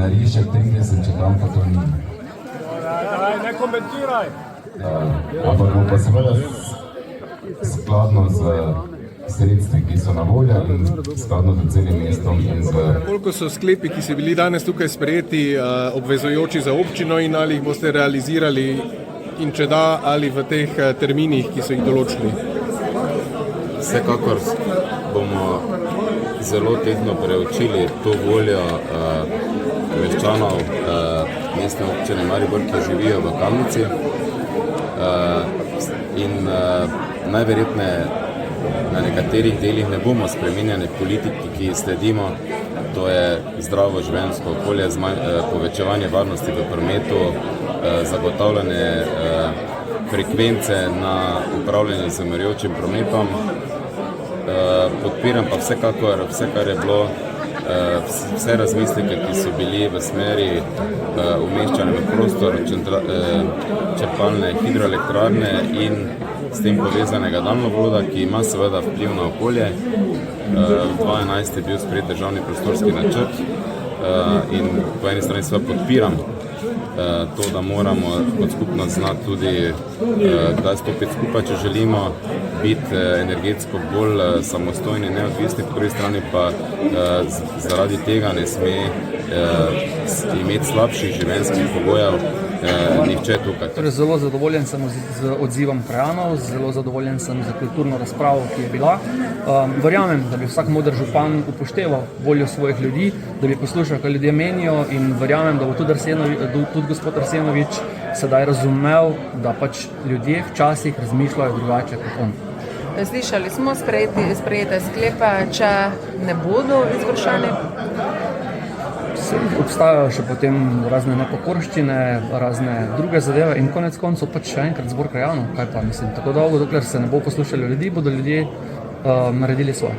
Rišek 30, če tam pa to ni. Ne komentiraj. Ampak bo pa seveda skladno z sredstvi, ki so na voljo in skladno z celim mestom in z... Koliko so sklepi, ki so bili danes tukaj sprejeti, obvezujoči za občino in ali jih boste realizirali in če da, ali v teh terminih, ki so jih določili? Vsekakor bomo zelo tehtno preučili to voljo meščanov mestne občine Maribor, ki živijo v Kamnici in najverjetneje na nekaterih delih ne bomo spreminjali politiki, ki sledimo, to je zdravo življenjsko okolje, povečevanje varnosti v prometu, zagotavljanje frekvence na upravljanje z umirajočim prometom. Podpiram pa vsekakor vse, kar je bilo, vse razmisleke, ki so bili v smeri umeščanja v prostor črpalne hidroelektrarne in s tem povezanega daljnovoda, ki ima seveda vpliv na okolje. V 2011 je bil sprejet državni prostorski načrt in po eni strani seveda podpiram to, da moramo kot skupnost znati tudi, kdaj stopiti skupaj, če želimo biti energetsko bolj samostojni in neodvisni, po drugi strani pa zaradi tega ne sme imeti slabših življenjskih pogojev nihče tukaj. Torej, zelo zadovoljen sem z odzivom krajanov, zelo zadovoljen sem za kulturno razpravo, ki je bila. Verjamem, da bi vsak moder župan upošteval voljo svojih ljudi, da bi poslušal, kaj ljudje menijo in verjamem, da bo tudi gospod Arsenovič sedaj razumel, da pač ljudje včasih razmišljajo drugače kot on. Slišali smo sprejete sklepe, če ne bodo izvršeni? Obstajajo še potem razne nepokorščine, razne druge zadeve in konec koncev pač še enkrat zbor krajanov, kaj pa mislim. Tako dolgo, dokler se ne bo poslušali ljudi, bodo ljudje naredili svoje.